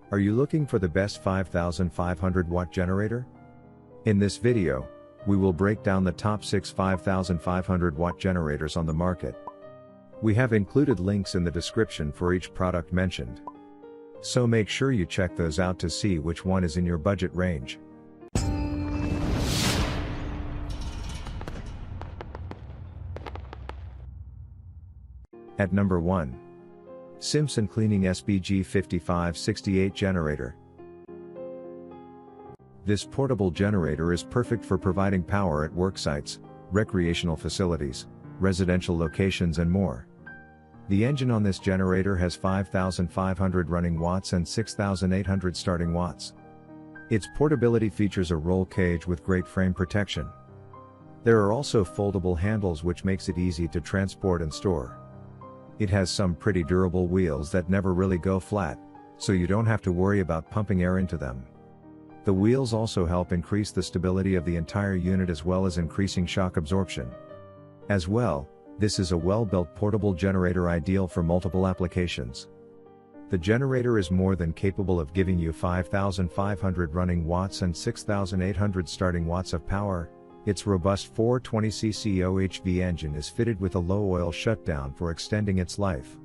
Are you looking for the best 5500 watt generator? In this video, we will break down the top 6 5500 watt generators on the market. We have included links in the description for each product mentioned. So make sure you check those out to see which one is in your budget range. At number 1. SIMPSON Cleaning SBG 5568 Generator. This portable generator is perfect for providing power at work sites, recreational facilities, residential locations and more. The engine on this generator has 5,500 running watts and 6,800 starting watts. Its portability features a roll cage with great frame protection. There are also foldable handles which makes it easy to transport and store. It has some pretty durable wheels that never really go flat, so you don't have to worry about pumping air into them. The wheels also help increase the stability of the entire unit as well as increasing shock absorption. As well, this is a well-built portable generator ideal for multiple applications. The generator is more than capable of giving you 5,500 running watts and 6,800 starting watts of power. Its robust 420cc OHV engine is fitted with a low oil shutdown for extending its life.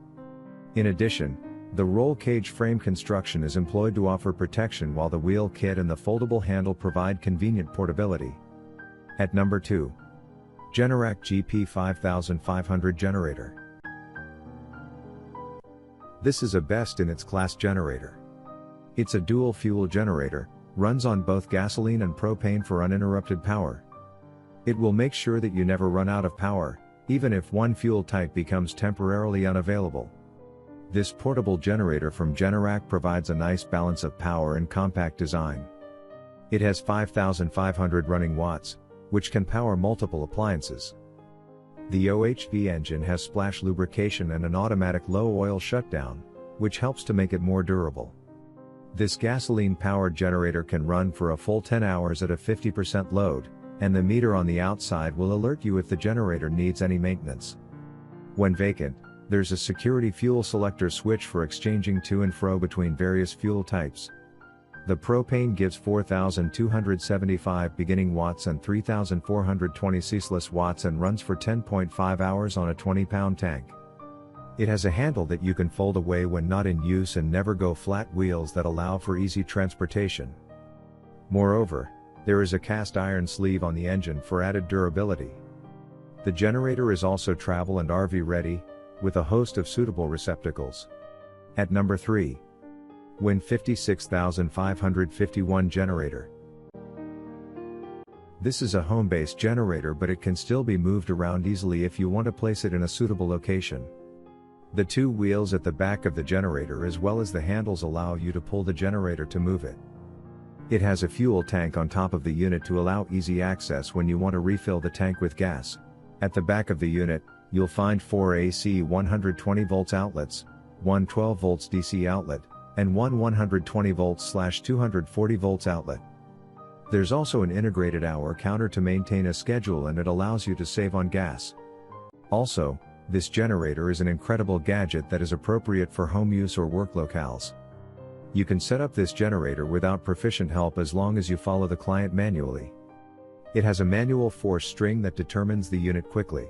In addition, the roll cage frame construction is employed to offer protection while the wheel kit and the foldable handle provide convenient portability. At number 2. GENERAC GP 5500 Generator. This is a best in its class generator. It's a dual fuel generator, runs on both gasoline and propane for uninterrupted power. It will make sure that you never run out of power, even if one fuel type becomes temporarily unavailable. This portable generator from GENERAC provides a nice balance of power and compact design. It has 5,500 running watts, which can power multiple appliances. The OHV engine has splash lubrication and an automatic low oil shutdown, which helps to make it more durable. This gasoline-powered generator can run for a full 10 hours at a 50% load, and the meter on the outside will alert you if the generator needs any maintenance. When vacant, there's a security fuel selector switch for exchanging to and fro between various fuel types. The propane gives 4,275 beginning watts and 3,420 ceaseless watts and runs for 10.5 hours on a 20-pound tank. It has a handle that you can fold away when not in use and never go flat wheels that allow for easy transportation. Moreover, there is a cast iron sleeve on the engine for added durability. The generator is also travel and RV ready, with a host of suitable receptacles. At number 3. WIN 56551 Generator. This is a home-based generator, but it can still be moved around easily if you want to place it in a suitable location. The two wheels at the back of the generator as well as the handles allow you to pull the generator to move it. It has a fuel tank on top of the unit to allow easy access when you want to refill the tank with gas. At the back of the unit, you'll find 4 AC 120 volts outlets, one 12 volts DC outlet, and one 120 volts/240 volts outlet. There's also an integrated hour counter to maintain a schedule, and it allows you to save on gas. Also, this generator is an incredible gadget that is appropriate for home use or work locales. You can set up this generator without proficient help as long as you follow the client manually. It has a manual force string that determines the unit quickly.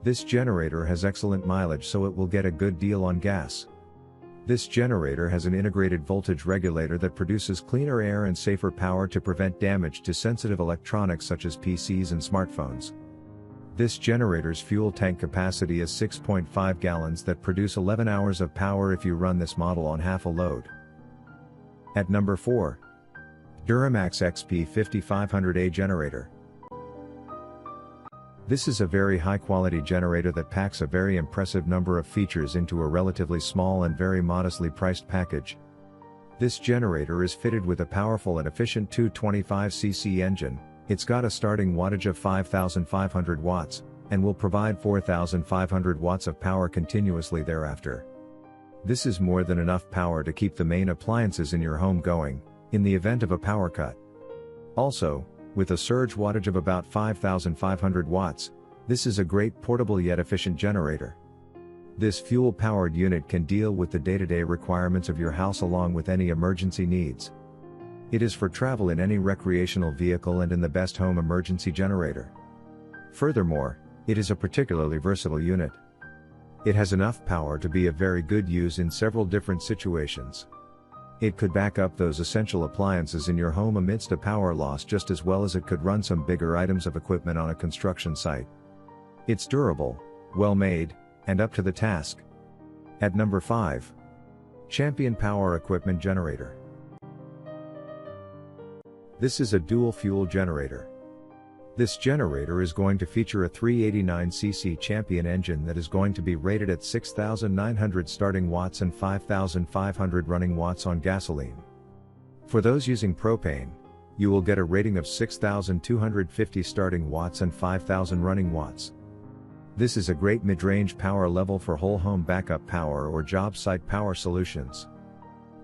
This generator has excellent mileage, so it will get a good deal on gas. This generator has an integrated voltage regulator that produces cleaner air and safer power to prevent damage to sensitive electronics such as PCs and smartphones. This generator's fuel tank capacity is 6.5 gallons that produce 11 hours of power if you run this model on half a load. At number 4. DUROMAX XP 5500A Generator. This is a very high-quality generator that packs a very impressive number of features into a relatively small and very modestly priced package. This generator is fitted with a powerful and efficient 225cc engine. It's got a starting wattage of 5,500 watts, and will provide 4,500 watts of power continuously thereafter. This is more than enough power to keep the main appliances in your home going, in the event of a power cut. Also, with a surge wattage of about 5,500 watts, this is a great portable yet efficient generator. This fuel-powered unit can deal with the day-to-day requirements of your house along with any emergency needs. It is for travel in any recreational vehicle and in the best home emergency generator. Furthermore, it is a particularly versatile unit. It has enough power to be of very good use in several different situations. It could back up those essential appliances in your home amidst a power loss just as well as it could run some bigger items of equipment on a construction site. It's durable, well made, and up to the task. At number 5. Champion Power Equipment Generator. This is a dual fuel generator. This generator is going to feature a 389cc Champion engine that is going to be rated at 6,900 starting watts and 5,500 running watts on gasoline. For those using propane, you will get a rating of 6,250 starting watts and 5,000 running watts. This is a great mid-range power level for whole home backup power or job site power solutions.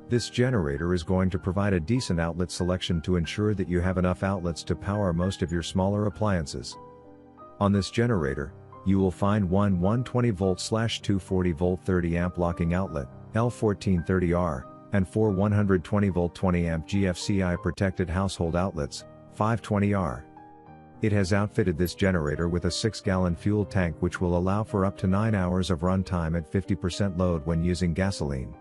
This generator is going to provide a decent outlet selection to ensure that you have enough outlets to power most of your smaller appliances. On this generator, you will find one 120V/240V 30A locking outlet, L1430R, and four 120V 20A GFCI protected household outlets, 520R. It has outfitted this generator with a 6-gallon fuel tank which will allow for up to 9 hours of runtime at 50% load when using gasoline.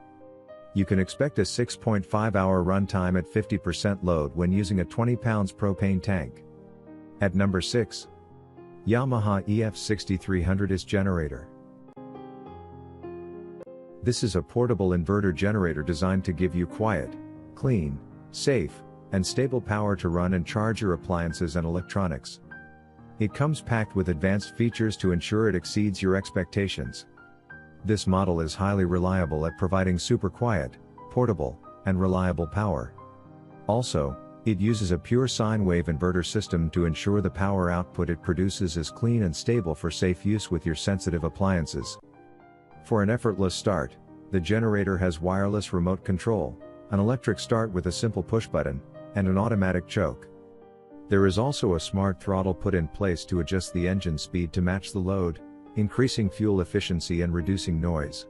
You can expect a 6.5-hour runtime at 50% load when using a 20 pounds propane tank. At number 6. Yamaha EF6300S generator. This is a portable inverter generator designed to give you quiet, clean, safe, and stable power to run and charge your appliances and electronics. It comes packed with advanced features to ensure it exceeds your expectations. This model is highly reliable at providing super quiet, portable, and reliable power. Also, it uses a pure sine wave inverter system to ensure the power output it produces is clean and stable for safe use with your sensitive appliances. For an effortless start, the generator has wireless remote control, an electric start with a simple push button, and an automatic choke. There is also a smart throttle put in place to adjust the engine speed to match the load, increasing fuel efficiency and reducing noise.